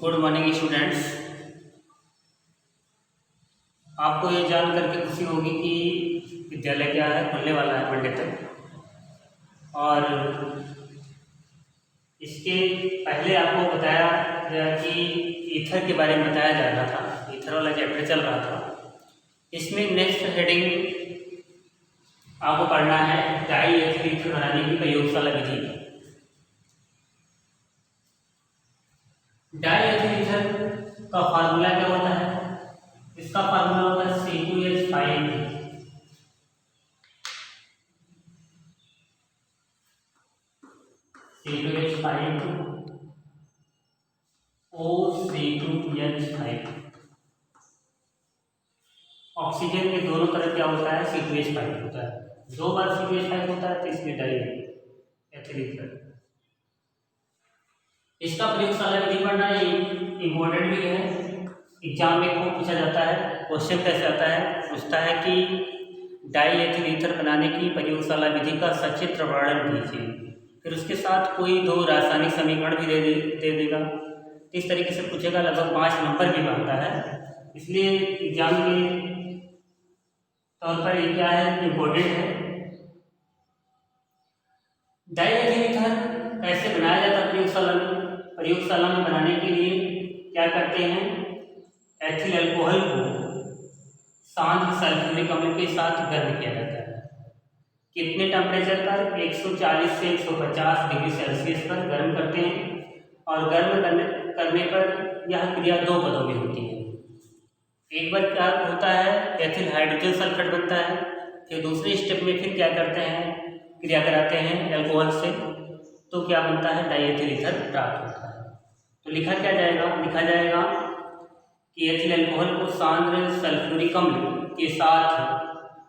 Good morning students. आपको ये जान करके खुशी होगी कि विद्यालय क्या है, खुलने वाला है मंडे तक। और इसके पहले आपको बताया गया कि ईथर के बारे में बताया जा रहा था, ईथर वाला चैप्टर चल रहा था। इसमें नेक्स्ट हेडिंग आपको पढ़ना है डाई एथिल ईथर बनाने की प्रयोगशाला विधि। डाई एथिल ईथर का फार्मूला क्या होता है? इसका फार्मूला होता है C2H5 OC2H5। ऑक्सीजन के दोनों तरफ क्या होता है? C2H5 होता है। दो बार C2H5 होता है तो इसमें डाई एथिल ईथर। इसका प्रयोगशाला विधि पढ़ना इम्पोर्टेंट भी है। एग्जाम में खूब पूछा जाता है। क्वेश्चन कैसे आता है? पूछता है कि डाई एथिल ईथर बनाने की प्रयोगशाला विधि का सचित्र वर्णन कीजिए। फिर उसके साथ कोई दो रासायनिक समीकरण भी दे देगा। इस तरीके से पूछेगा, लगभग 5 नंबर भी बनता है। इसलिए एग्जाम के तौर पर ये क्या है, इम्पोर्टेंट है। डाई एथिल ईथर कैसे बनाया जाता है प्रयोगशाला में? प्रयोगशाला में बनाने के लिए क्या करते हैं? एथिल अल्कोहल को शांत सल्फ्यूरिक अम्ल के साथ गर्म किया जाता है। कितने टेम्परेचर पर? 140 से 150 डिग्री सेल्सियस पर गर्म करते हैं। और गर्म करने पर यह क्रिया दो पदों में होती है। एक बार क्या होता है, एथिल हाइड्रोजन सल्फेट बनता है। फिर दूसरे स्टेप में फिर क्या करते हैं, क्रिया कराते हैं अल्कोहल से, तो क्या बनता है? डाई एथिल ईथर प्राप्त होता है। तो लिखा क्या जाएगा? लिखा जाएगा कि एथिल अल्कोहल को सांद्र सल्फ्यूरिक अम्ल के साथ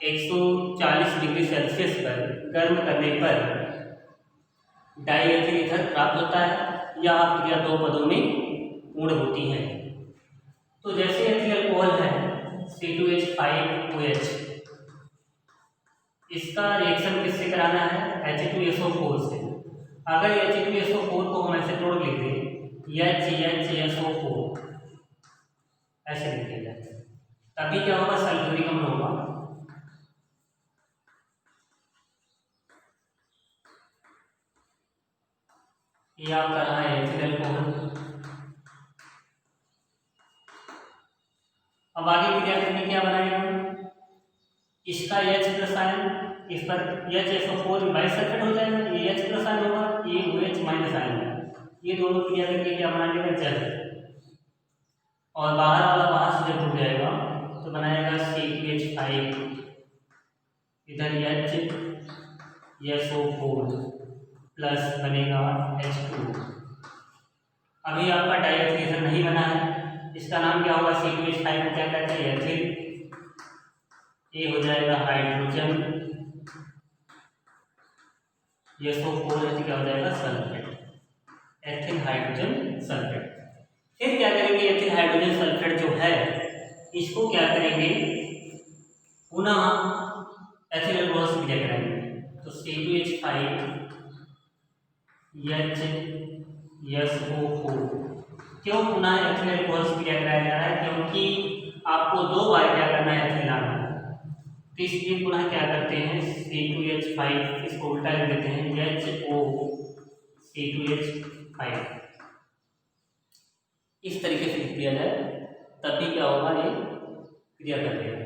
140 डिग्री सेल्सियस पर गर्म करने पर डाई एथिल ईथर प्राप्त होता है। यह क्रिया दो पदों में पूर्ण होती है। तो जैसे एथिल अल्कोहल है C2H5OH, इसका रिएक्शन किससे कराना है? H2SO4 से। अगर H2SO4 को हम ऐसे तोड़ लिख दें HHSO4, ऐसे लिख दिया जाए, तभी क्या होगा? सल्फ्यूरिक अम्ल होगा। ये आपका रहा है एथिल अल्कोहल। अब आगे क्रिया करके क्या बनाएंगे हम? इसका H+ आयन, इस पर HSO4 बाइसल्फेट हो जाएगा, ये H+ आयन होगा, ये OH- आयन होगा। ये दोनों क्रिया करके क्या बनाएगा? जल। और बाहर वाला बाहर से जब टूट जाएगा तो बनाएगा C2H5, इधर HSO4 प्लस बनेगा H2। अभी आपका डाई एथिल ईथर नहीं बना है। इसका नाम क्या होगा? C2H5 को क्या कहते हैं? एथिल। ये हो जाएगा हाइड्रोजन, SO4 है, क्या हो जाएगा? Sulphate, ethyl hydrogen sulphate. फिर क्या करेंगे? एथिल हाइड्रोजन सल्फेट जो है इसको क्या करेंगे? पुनः एथिल अल्कोहल से क्रिया कराएंगे। तो C2H5 HSO4। क्यों पुनः एथिल अल्कोहल से क्रिया कराया जा रहा है? क्योंकि आपको दो बार क्या करना है? एथिल लाना है। तो इसलिए पुनः क्या करते हैं? C2H5, इसको उल्टा कर देते हैं HO C2H5, इस तरीके से लिख दिया जाए, तभी क्या होगा? ये क्रिया कर देगा।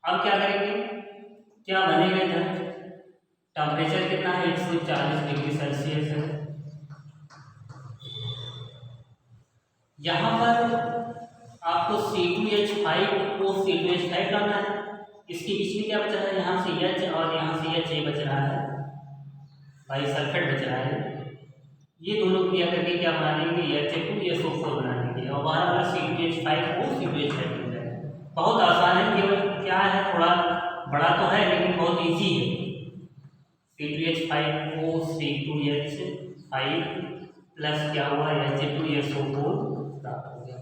अब क्या करेंगे? क्या बनेगा? इधर टेम्परेचर कितना है? 140 डिग्री सेल्सियस है। यहाँ पर आपको C2H5 को C2H5 लाना है। इसके बीच में क्या बच रहा है? यहाँ से H और यहाँ से H बच रहा है, बाइसल्फेट बच रहा है। ये दोनों क्रिया करके क्या बना देंगे? HF2SO4 बना देंगे। और बाहर वाला C2H5 को C2H5 बन जाएगा। बहुत आसान है, केवल क्या है, थोड़ा बड़ा तो है लेकिन बहुत ईजी है। C2H5 को C2H5 प्लस क्या हुआ? H2SO4 प्राप्त हो गया।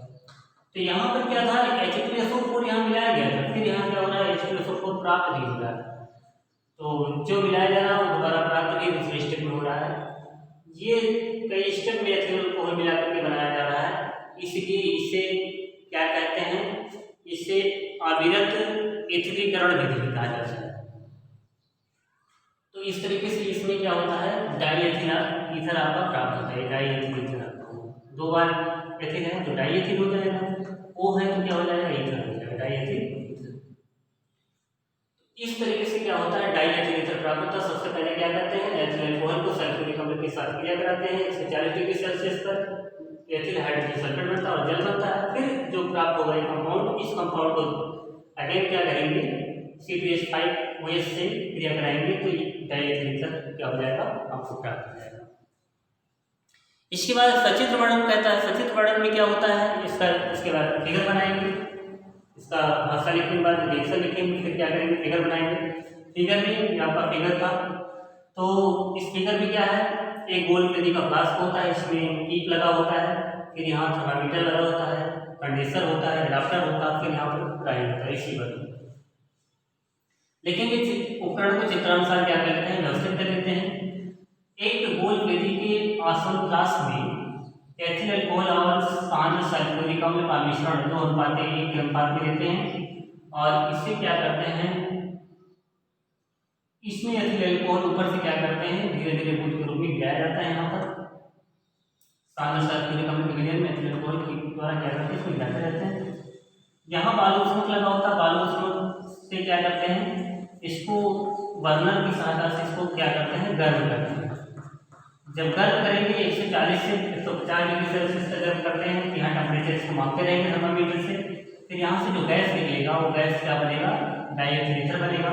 तो यहाँ पर क्या था? H2SO4 यहाँ मिलाया गया था, फिर यहाँ क्या हो रहा है? H2SO4 प्राप्त नहीं हो रहा है। तो जो मिलाया जा रहा है वो दोबारा प्राप्त नहीं दूसरे स्टेप में हो रहा है। ये कई स्टेप में एथिल अल्कोहल मिला करके बनाया जा रहा है, इसलिए इसे क्या कहते हैं, इसे अविरत एथिलीकरण विधि कहा जाता है। तो इस तरीके से इसमें क्या होता है, डाई एथिल ईथर आपका प्राप्त होता है। डाई एथिल ईथर आपको 2 बार एथिल है तो डाई एथिल हो जाएगा, O है तो क्या हो जाएगा, ईथर हो जाएगा, डाई एथिल ईथर। इस तरीके से क्या होता है, डाई एथिल ईथर प्राप्त होता है। सबसे पहले क्या करते हैं, एथिल अल्कोहल को सल्फ्यूरिक अम्ल के साथ क्रिया कराते हैं, 140 डिग्री सेल्सियस पर एथिल हाइड्रोजन सल्फेट बनता है और जल बनता है। फिर जो प्राप्त होगा ये कंपाउंड, इस कंपाउंड को अगेन क्या करेंगे, C2H5OH से क्रिया कराएंगे तो डाई एथिल ईथर क्या हो जाएगा, आपको प्राप्त हो जाएगा। इसके बाद सचित्र वर्णन कहता है। सचित्र वर्णन में क्या होता है, इसका इसके बाद फिगर बनाएंगे, इसका भाषा लिखने के बाद रिएक्शन लिखेंगे, फिर क्या करेंगे, फिगर बनाएंगे। फिगर में आपका फिगर था, तो इस फिगर में क्या है, एक गोल पेदी का फ्लास्क होता है, इसमें टीप लगा होता है, फिर यहाँ थर्मामीटर लगा होता है, कंडेंसर होता है, एडाप्टर होता है, फिर यहाँ पर ड्राई होता है, रिसीवर। लेकिन इस उपकरण को चित्रानुसार क्या करते हैं, व्यवस्थित कर लेते हैं। एक गोल पेदी के आसन्न फ्लास्क में एथिल अल्कोहल और शांत सल्फ्यूरिक अम्ल का मिश्रण 2:1 के अनुपात में लेते हैं और इससे क्या करते हैं, इसमें एथिल अल्कोहल ऊपर से क्या करते हैं, धीरे धीरे बूंद के रूप में गिराया जाता है। यहाँ पर शांत सल्फ्यूरिक अम्ल के विलयन में एथिल अल्कोहल के द्वारा क्या करते हैं, इसमें गिराते रहते हैं। यहाँ बालू स्मोक लगा होता है, बालू स्मोक से क्या करते हैं, इसको बर्नर की सहायता से इसको क्या करते हैं, गर्म करते हैं। जब गर्म करेंगे 140 से 150 डिग्री सेल्सियस तक गर्म करते हैं, यहाँ टेम्परेचर इसको मापते रहेंगे थर्मामीटर से। फिर यहाँ से जो गैस निकलेगा वो गैस क्या बनेगा, डाई एथिल ईथर बनेगा।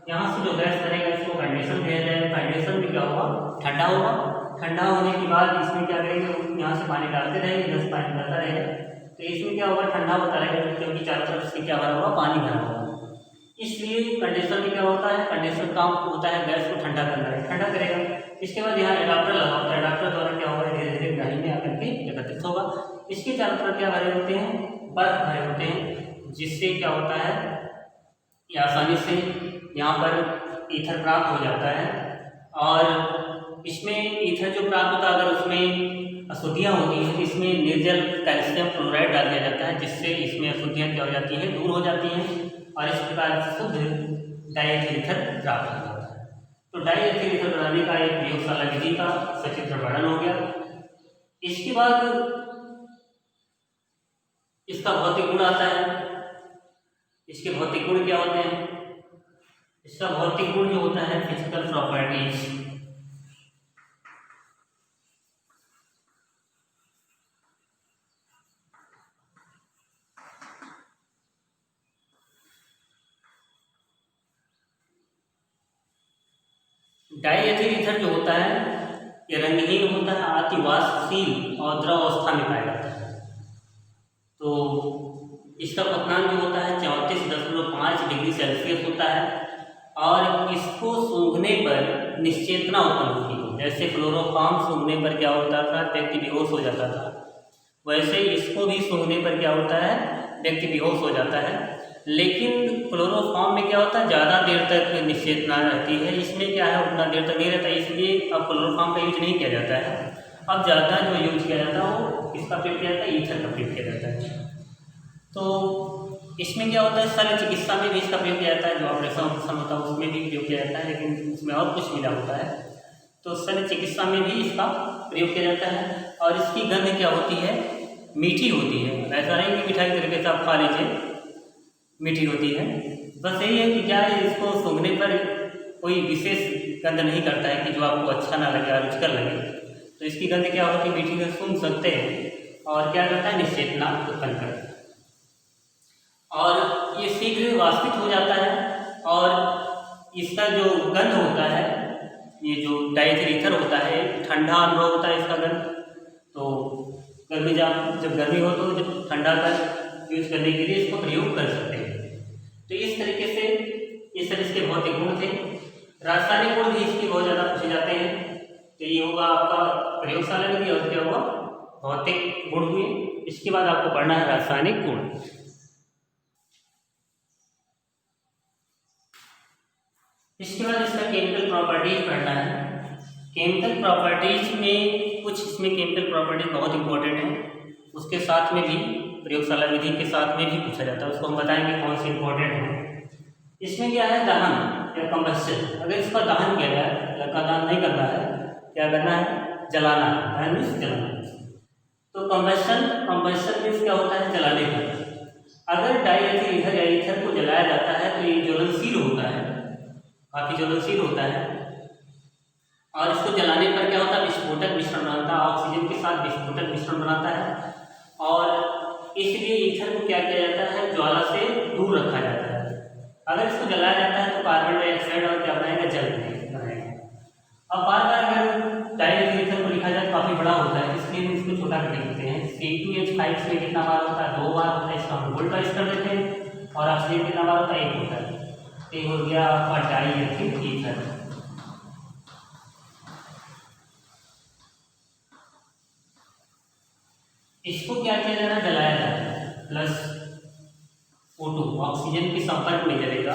यहाँ से जो गैस बनेगा इसको कंडेंसर दिया जाएगा, कंडेंसर में क्या होगा, ठंडा होगा। ठंडा होने के बाद इसमें क्या करेंगे, यहाँ से पानी डालते रहेंगे, 10 पानी डालता रहेगा, तो इसमें क्या होगा, ठंडा होता रहेगा, क्योंकि चारों तरफ से क्या भरा होगा, पानी भरा होगा। इसलिए कंडेंसर में क्या होता है, कंडेंसर काम होता है गैस को ठंडा करना है, ठंडा करेगा। इसके बाद यहाँ एडाप्टर लगा होता है, एडाप्टर द्वारा क्या होगा, धीरे धीरे ग्राही में आकर के एकत्रित होगा। इसके चारों तरफ क्या भरे होते हैं, बर्फ भरे होते हैं, जिससे क्या होता है, ये आसानी से यहाँ पर ईथर प्राप्त हो जाता है। और इसमें ईथर जो प्राप्त होता है, अगर उसमें अशुद्धियाँ होती हैं, इसमें निर्जल कैल्शियम क्लोराइड डाल दिया जाता है, जिससे इसमें अशुद्धियाँ क्या हो जाती हैं, दूर हो जाती हैं और इस प्रकार शुद्ध डाई एथिल ईथर प्राप्त हो जाता है। तो डाई एथिल ईथर बनाने का एक प्रयोगशाला विधि का सचित्र वर्णन हो गया। इसके बाद इसका भौतिक गुण आता है। इसके भौतिक गुण क्या होते हैं, इसका भौतिक गुण जो होता है, physical properties. Die ethyl ether जो होता है ये रंगहीन होता है, अतिवाष्पशील और द्रव अवस्था में पाया जाता है। तो इसका क्वथनांक जो होता है 34.5 डिग्री सेल्सियस होता है और इसको सूंघने पर निश्चेतना उत्पन्न होती है। जैसे क्लोरोफॉर्म सूंघने पर क्या होता था, व्यक्ति बेहोश हो जाता था, वैसे इसको भी सूंघने पर क्या होता है, व्यक्ति बेहोश हो जाता है। लेकिन क्लोरोफॉर्म में क्या होता है, ज़्यादा देर तक निश्चेतना रहती है, इसमें क्या है, उतना देर तक नहीं रहता, इसलिए अब क्लोरोफॉर्म का यूज नहीं किया जाता है। अब ज़्यादा जो यूज किया जाता है वो किसका प्रयोग किया जाता है, ईथर का प्रयोग किया जाता है। तो इसमें क्या होता है, शल्य चिकित्सा में भी इसका प्रयोग किया जाता है, जो ऑपरेशन होता है उसमें भी प्रयोग किया जाता है, लेकिन उसमें और कुछ मिला होता है। तो शल्य चिकित्सा में भी इसका प्रयोग किया जाता है और इसकी गंध क्या होती है, मीठी होती है। ऐसा नहीं कि मिठाई तरीके से आप खा लीजिए, मीठी होती है। बस यही है कि क्या है, इसको सूंघने पर कोई विशेष गंध नहीं करता है कि जो आपको अच्छा ना लगे, रुचिकर लगे। तो इसकी गंध क्या होती है, मीठी से सूंघ सकते हैं और क्या करता है, निश्चेतना उत्पन्न करता है और ये शीघ्र वाष्पित हो जाता है। और इसका जो गंध होता है, ये जो डाई एथिल ईथर होता है, ठंडा अनुभव होता है इसका गंध। तो गर्मी जब गर्मी हो तो जब ठंडा कर यूज करने के लिए इसको प्रयोग कर सकते हैं। तो इस तरीके से ये सब इसके भौतिक गुण थे। रासायनिक गुण भी इसके बहुत ज़्यादा पूछे जाते हैं। तो ये होगा आपका प्रयोगशाला विधि और क्या हुआ, भौतिक गुण हुए। इसके बाद आपको पढ़ना है रासायनिक गुण। इसके बाद इसका केमिकल प्रॉपर्टीज पढ़ना है। केमिकल प्रॉपर्टीज में कुछ इसमें केमिकल प्रॉपर्टीज बहुत इंपॉर्टेंट हैं, उसके साथ में भी प्रयोगशाला विधि के साथ में भी पूछा जाता है, उसको हम बताएंगे कौन से इंपॉर्टेंट है। इसमें क्या है, दहन या कंबस्शन। अगर इसका दहन किया जाए, या का दहन नहीं करना है, क्या करना है, जलाना है। दहन मीन्स जलाना। तो कंबस्शन मीन्स क्या होता है, जलाने का। अगर डाईएथिल ईथर या ईथर को जलाया जाता है तो ये ज्वलनशील होता है, काफ़ी ज्वलनशील होता है, और इसको जलाने पर क्या होता है, विस्फोटक मिश्रण बनाता है, ऑक्सीजन के साथ विस्फोटक मिश्रण बनाता है, और इसलिए ईथर को क्या किया जाता है, ज्वाला से दूर रखा जाता है। अगर इसको जलाया जाता है तो कार्बन डाइऑक्साइड और क्या बनाएगा, जल बनाएगा। अब बार बार अगर डाईएथिल ईथर को लिखा जाए काफ़ी बड़ा होता है, इसलिए हम इसको छोटा कर लिखते हैं। C2H5 में कितना बार होता है, 2 बार होता है, इसका हम वोल्टाइज कर देते हैं, और ऑक्सीजन कितना बार होता है, 1 होता है। ये हो गया आपका डाईएथिल ईथर। इसको क्या किया जाना, जलाया जाता है, प्लस O2 ऑक्सीजन के संपर्क में जलेगा।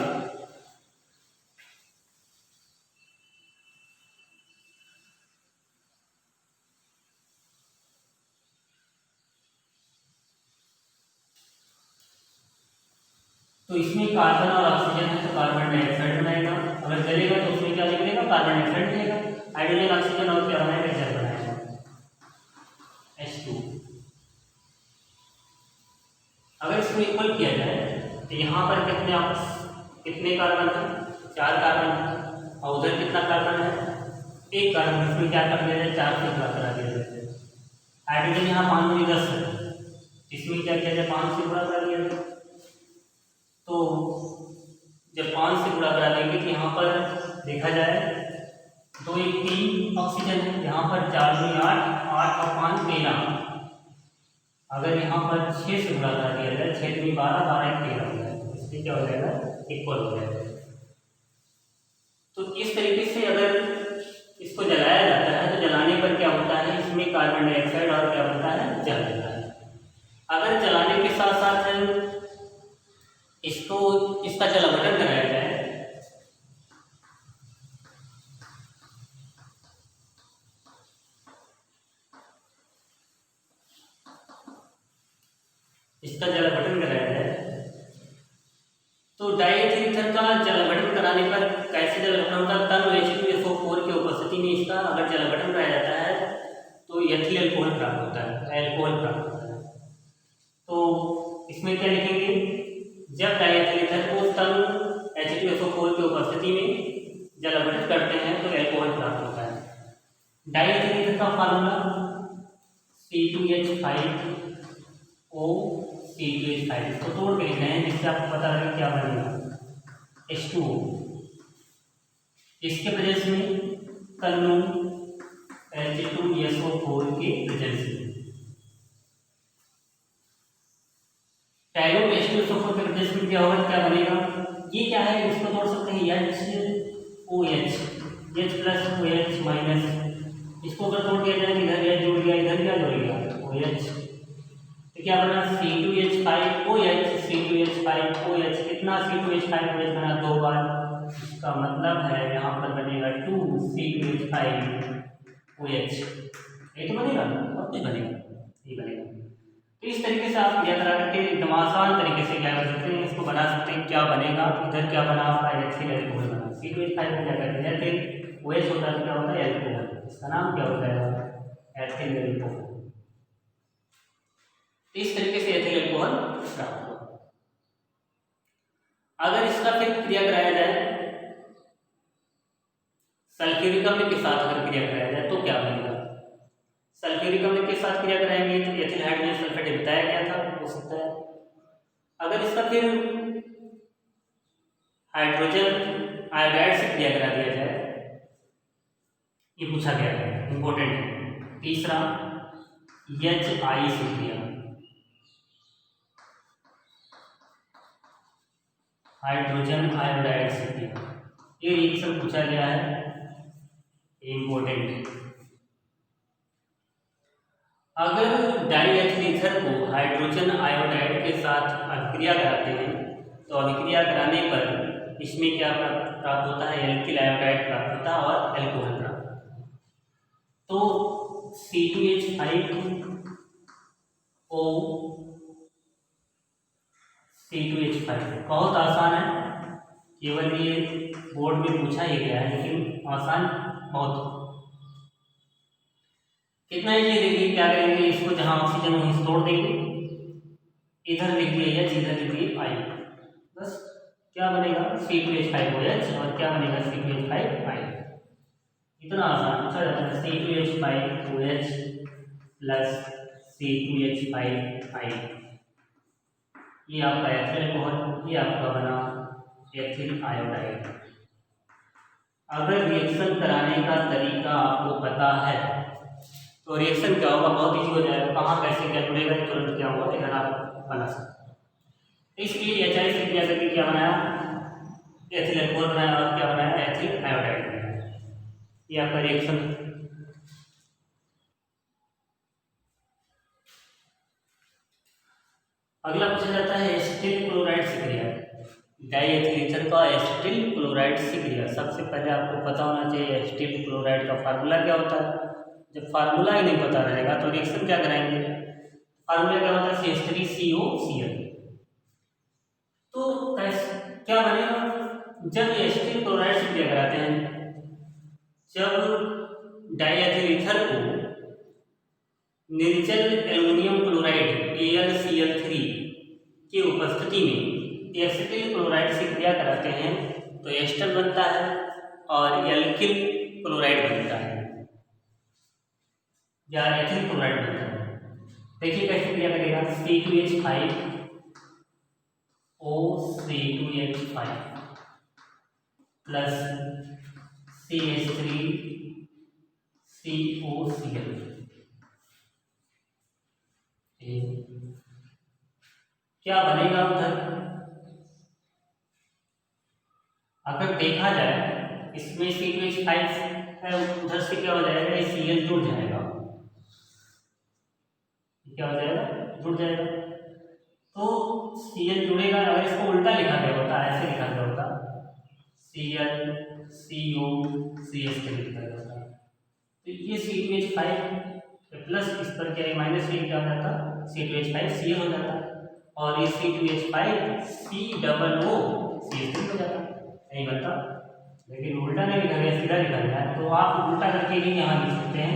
तो इसमें कार्बन और ऑक्सीजन है तो कार्बन डाइऑक्साइड बनाएगा, अगर जलेगा तो उसमें क्या निकलेगा, कार्बन डाइऑक्साइड मिलेगा। हाइड्रोजन ऑक्सीजन और क्या बनाएगा, जल बनाएगा, H2। अगर इसको इक्वल किया जाए तो यहाँ पर कितने कार्बन है, 4 कार्बन है, और उधर कितना कार्बन है, 1 कार्बन। इसमें क्या कर दिया जाए, 4 से गुणा करा दिया जाए। हाइड्रोजन यहाँ 5 में 10 है, इसमें क्या किया जाए, 5 से गुणा करा दिया जाए। तो जब 5 से गुणा करा देंगे तो यहाँ पर देखा जाए 2 1 3 ऑक्सीजन है, यहाँ पर 4 2 8 8 और 5 13। अगर यहाँ पर 6 से गुणा करा दिया जाए, 6 2 12 12 1 13 हो जाएगा, इसमें क्या हो जाएगा, इक्वल हो जाएगा। तो इस तरीके से अगर इसको जलाया जाता है तो जलाने पर क्या होता है, इसमें कार्बन डाइऑक्साइड और क्या बनता है, जल बनता है। अगर जलाने के साथ साथ इसको इसका जलावटन कराया जाए, इसका जलावटन कराया जाए तो डाईएथिल ईथर का जलावटन कराने पर कैसे जलावटन होता है, तन H2SO4 की उपस्थिति में इसका अगर जलावटन कराया जाता है तो एथिल अल्कोहल प्राप्त होता है, अल्कोहल प्राप्त होता है। तो इसमें क्या लिखेंगे, जब डाईएथिल ईथर को तन H2SO4 की उपस्थिति में जलावटन करते हैं तो अल्कोहल प्राप्त होता है। डाईएथिल ईथर का फार्मूला C2H5O C2H5, इसको तोड़ के लिख रहे हैं जिससे आपको पता लगे क्या बनेगा, H2O। इसके प्रेजेंस में तनु H2SO4 के प्रेजेंस में टाइरोप H2SO4 के प्रेजेंस में क्या होगा, क्या बनेगा, ये क्या है, इसको तोड़ सकते हैं HOH, H plus OH minus, इसको अगर तोड़ दिया जाए इधर H जुड़ गया, इधर क्या जुड़ गया, OH, तो क्या बना C2H5OH, C2H5OH, कितना C2H5OH बना, 2 बार, इसका मतलब है यहाँ पर बनेगा 2C2H5OH, ये तो बनेगा, और कुछ बनेगा, ये बनेगा। तो इस तरीके से आप याद रख के एकदम आसान तरीके से क्या कर सकते हैं, इसको बना सकते हैं, क्या बनेगा, इधर क्या बना, एथिल अल्कोहल बना। C2H5 को क्या कहते हैं, एथिल OH होता है तो क्या होता है, अल्कोहल, इसका नाम क्या होता है, एथिल अल्कोहल। इस तरीके से एथिल अल्कोहल प्राप्त होगा। अगर इसका फिर क्रिया कराया जाए सल्फ्यूरिक अम्ल के साथ, अगर क्रिया कराया जाए तो क्या बनेगा, सल्फ्यूरिक अम्ल के साथ क्रिया कराएंगे तो एथिल हाइड्रोजन सल्फेट बताया गया था, हो सकता है। अगर इसका फिर हाइड्रोजन आयोडाइड से क्रिया करा दिया जाए, ये पूछा गया है, इंपॉर्टेंट है। तीसरा HI से क्रिया, हाइड्रोजन आयोडाइड से क्रिया, ये रिएक्शन पूछा गया है, इंपॉर्टेंट है। अगर डाईएथिल ईथर को हाइड्रोजन आयोडाइड के साथ अभिक्रिया कराते हैं तो अभिक्रिया कराने पर इसमें क्या प्राप्त होता है, एल्किल आयोडाइड प्राप्त होता है और अल्कोहल प्राप्त होता है। तो C2H5O C2H5 बहुत आसान है, केवल ये बोर्ड में पूछा ही गया है, लेकिन आसान बहुत। कितना ही ये देखिए क्या करेंगे, इसको जहाँ ऑक्सीजन वहीं तोड़ देंगे, इधर लिख दिए H, इधर लिख दिए I, बस क्या बनेगा C2H5OH और क्या बनेगा C2H5I। इतना आसान अच्छा जाता है, C2H5OH प्लस C2H5I, ये आपका एथिल अल्कोहल, ये आपका बना एथिल आयोडाइड। अगर रिएक्शन कराने का तरीका आपको पता है तो रिएक्शन क्या होगा, बहुत ईजी हो जाएगा, कहाँ कैसे क्या जुड़ेगा तुरंत क्या होगा, इधर आप बना सकते हैं। इसलिए HI से क्या करके क्या बनाया, एथिल अल्कोहल बनाया और क्या बनाया, एथिल आयोडाइड बनाया। ये आपका रिएक्शन। अगला पूछा जाता है एसिटिल क्लोराइड से क्रिया, डाईएथिल ईथर का एसिटिल क्लोराइड से क्रिया। सबसे पहले आपको पता होना चाहिए एसिटिल क्लोराइड का फार्मूला क्या होता है। जब फार्मूला ही नहीं पता रहेगा तो रिएक्शन क्या कराएंगे। फार्मूला क्या होता है, CH3COCl। तो क्या बनेगा, जब एसिटिल क्लोराइड से क्रिया कराते हैं, जब डाईएथिल ईथर को निर्जल एल्युमिनियम क्लोराइड AlCl3 की उपस्थिति में एसिटिल क्लोराइड से क्रिया कराते हैं तो एस्टर बनता है और एल्किल क्लोराइड बनता है या एथिल क्लोराइड बनता है। देखिए कैसे क्रिया करेगा, C2H5OC2H5 प्लस CH3COCl। क्या बनेगा उधर, अगर देखा जाए इसमें C2H5 है, उधर से क्या हो जाएगा, Cl जुड़ जाएगा, क्या हो जाएगा, जुड़ जाएगा। तो Cl जुड़ेगा, अगर इसको उल्टा लिखा गया होता, ऐसे लिखा गया होता ClCOCH3 लिखा गया होता, तो ये C2H5 प्लस इस पर क्या है माइनस, ये क्या हो जाता, C2H5Cl हो जाता, और ये C2H5COOCH3 हो जाता, नहीं बनता। लेकिन उल्टा नहीं लिखा गया, सीधा लिखा गया है, तो आप उल्टा करके भी यहाँ लिख सकते हैं।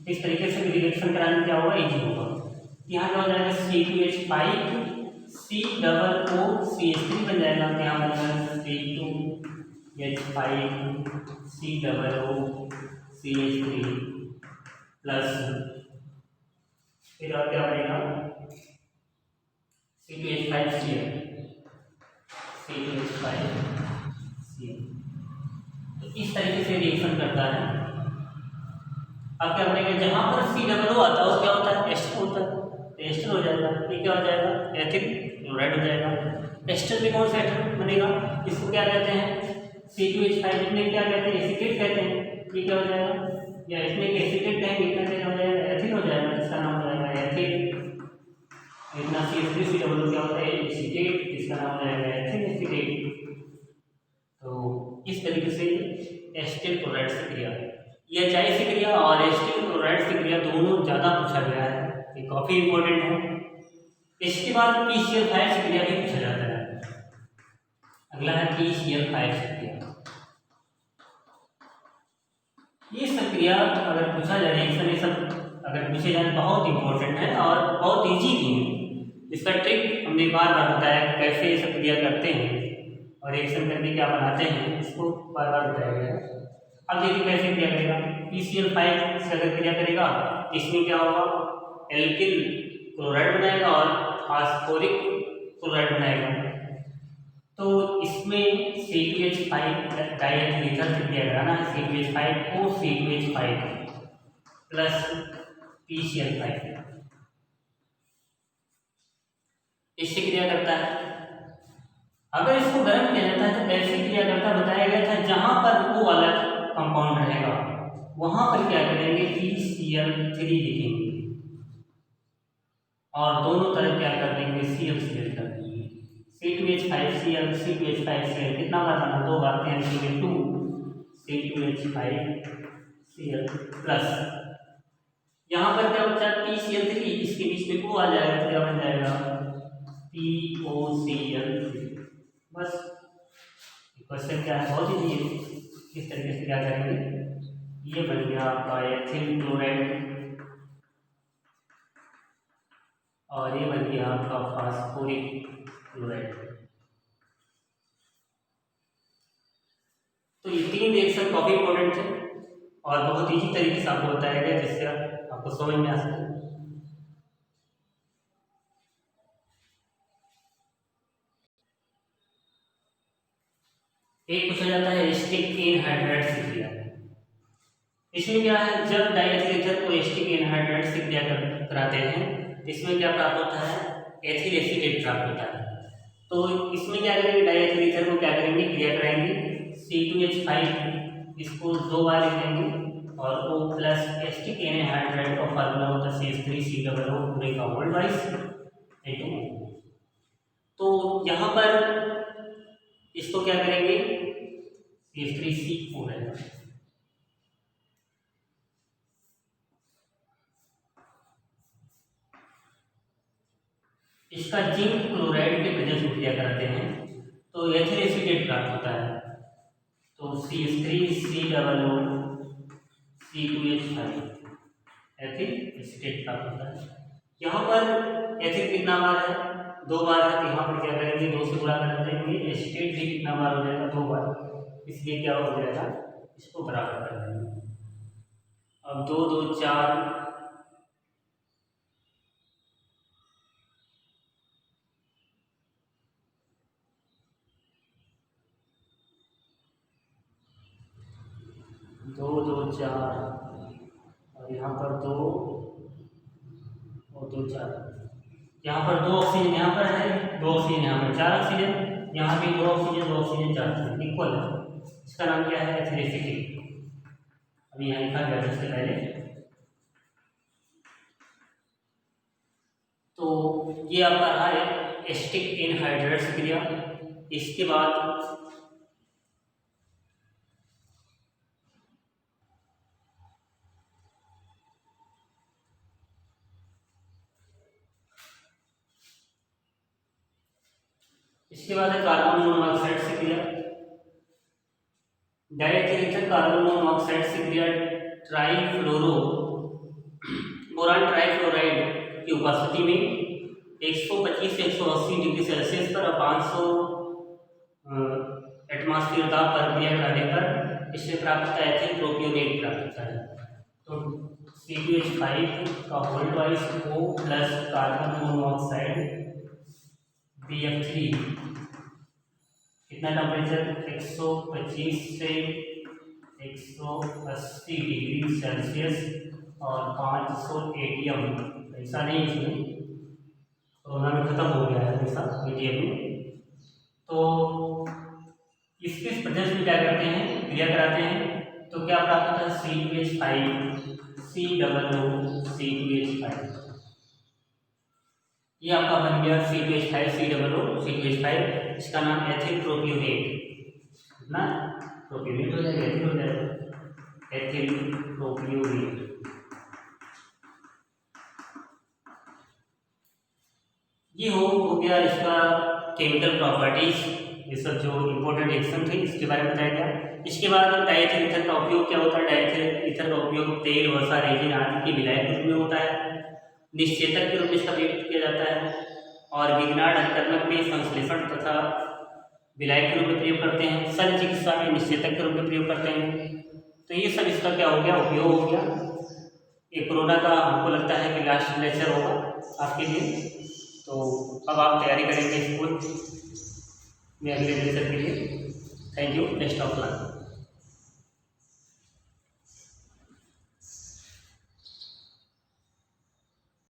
इस तरीके से रिएक्शन कराने क्या होगा, इजी होगा। यहाँ क्या हो जाएगा, C2H5COOCH3 बन जाएगा, यहाँ बनेगा C2H5COOCH3 प्लस फिर और क्या बनेगा, C2H5Cl। तो इस तरीके से रिएक्शन करता है। अब क्या बनेगा, जहां पर COO आता है वो क्या होता है, एस्टर होता है, तो एस्टर हो जाएगा, ये क्या हो जाएगा, एथिल क्लोराइड हो जाएगा। एस्टर में कौन सा एस्टर बनेगा, इसको क्या कहते हैं, C2H5 में क्या कहते हैं, एसीटेट कहते हैं, ये क्या हो जाएगा, या इसमें एसीटेट कहेंगे, इतना क्या हो जाएगा, एथिल हो जाएगा, इसका नाम हो जाएगा एथिल। इतना CH3COO क्या होता है, एसीटेट, इसका नाम हो जाएगा एथिल एसीटेट। तो इस तरीके से एसिटिल क्लोराइड से क्रिया, ये HI से क्रिया और एसिटिल क्लोराइड से क्रिया दोनों ज़्यादा पूछा गया है, ये काफ़ी इंपॉर्टेंट है। इसके बाद PCl5 से क्रिया भी पूछा जाता है। अगला है PCl5 से क्रिया। ये सब क्रिया अगर पूछा जाए, रिएक्शन ये सब अगर पूछे जाए बहुत इंपॉर्टेंट है और बहुत ईजी भी है। इसका ट्रिक हमने बार बार बताया कैसे ये सब क्रिया करते हैं और रिएक्शन करके क्या बनाते हैं, इसको बार बार बताया गया है। अब देखिए कैसे क्रिया करेगा, PCl5 से अगर क्रिया करेगा इसमें क्या होगा, एल्किल क्लोराइड बनाएगा और फास्फोरिक क्लोराइड बनाएगा। तो इसमें C2H5 डाईएथिल ईथर से क्रिया कराना है, C2H5OC2H5 प्लस PCl5, इससे क्रिया करता है। अगर इसको गर्म किया जाता है तो कैसे क्रिया करता बताया गया था, जहां पर वो वाला कंपाउंड रहेगा वहां पर क्या करेंगे, PCl3 लिखेंगे और दोनों तरफ क्या कर देंगे, ClCl कर देंगे। C2H5Cl C2H5Cl कितना बार बना, दो बार, 2 C2H5 Cl प्लस। यहाँ पर क्या बचा PCl3, इसके बीच में O आ जाएगा तो क्या बन जाएगा POCl3। बस क्वेश्चन क्या है, बहुत इजी है। इस तरीके से क्या करेंगे, ये बन गया आपका एथिल क्लोराइड और ये बन गया आपका फास्फोरिक क्लोराइड। तो ये तीन रिएक्शन काफी इंपॉर्टेंट है और बहुत इजी तरीके से आपको बताया गया जिससे आपको समझ में आ सके। एक पूछा जाता है एसिटिक एनहाइड्राइड से क्रिया। इसमें क्या है, जब डाइएथिल ईथर को एसिटिक एनहाइड्राइड से क्रिया कराते हैं इसमें क्या प्राप्त होता है, एथिल एसीटेट प्राप्त होता है। तो इसमें क्या करेंगे, डाइएथिल ईथर को क्या करेंगे, क्रिया कराएंगे C2H5 इसको 2 बार लिख देंगे और O प्लस एसिटिक एनहाइड्राइड का फार्मूला होता है CH3COO पूरे का होल वाइज इनटू। तो यहाँ पर इसको क्या करेंगे, CH3C4 रहेगा। इसका जिंक क्लोराइड के प्रेजेंस में क्रिया करते हैं तो एथिल एसीटेट प्राप्त होता है। तो CH3COO C2H5 एथिल एसीटेट प्राप्त होता है। यहाँ पर एथिल कितना बार है, 2 बार है, तो यहाँ पर क्या करेंगे 2 से गुणा कर देंगे। एसीटेट भी कितना बार हो जाएगा, 2 बार, इसलिए क्या हो जाएगा, इसको बराबर कर देंगे। अब 2 2 4 2 2 4 और यहाँ पर 2 और 2 4। यहाँ पर 2 ऑक्सीजन यहाँ पर है, 2 ऑक्सीजन यहाँ पर, 4 ऑक्सीजन यहाँ भी, 2 ऑक्सीजन 2 ऑक्सीजन 4 ऑक्सीजन इक्वल है। इसका नाम क्या है, एथिल एसीटेट। अभी यहाँ लिखा गया इससे पहले। तो ये आपका रहा है एसिटिक एनहाइड्राइड से क्रिया। इसके बाद है कार्बन मोनोऑक्साइड से क्रिया। डाइएथिल ईथर कार्बन मोनोऑक्साइड से क्रिया ट्राइफ्लोरो बोरान ट्राइफ्लोराइड की उपस्थिति में 125 से 180 डिग्री सेल्सियस पर 500 एटमॉस्फेयर ताप पर क्रिया कराने पर इससे प्राप्त होता है एथिल प्रोपियोनेट प्राप्त होता है। तो C2H5 का whole twice O plus carbon monoxide BF3 कितना टेम्परेचर 125 से 180 डिग्री सेल्सियस और 500 ATM। ऐसा नहीं, इसमें कोरोना में खत्म हो गया है ऐसा ATM में। तो इसके प्रेजेंस में क्या करते हैं, क्रिया कराते हैं तो क्या प्राप्त होता है C2H5 COO C2H5। ये आपका बन गया C2H5 COO C2H5। इसका नाम एथिल प्रोपियोनेट ना, प्रोपियोनेट हो जाएगा, एथिल हो जाएगा, एथिल प्रोपियोनेट। ये हो गया इसका केमिकल प्रॉपर्टीज, ये सब जो इम्पोर्टेंट रिएक्शन थे इसके बारे में बताया गया। इसके बाद डाइएथिल ईथर का उपयोग क्या होता है, डाइएथिल ईथर का उपयोग तेल, वसा, रेजिन आदि की विलायक के रूप में होता है। निश्चेतक के रूप में इसका प्रयोग किया जाता है और विग्नाड अंतर्नक में संश्लेषण तथा विलायक के रूप में प्रयोग करते हैं। शल्य चिकित्सा में निश्चेतक के रूप में प्रयोग करते हैं। तो ये सब इसका क्या हो गया, उपयोग हो गया। ये कोरोना का हमको लगता है कि लास्ट लेक्चर होगा आपके लिए। तो अब आप तैयारी करेंगे स्कूल में अगले लेक्चर के लिए। Thank you, best of luck.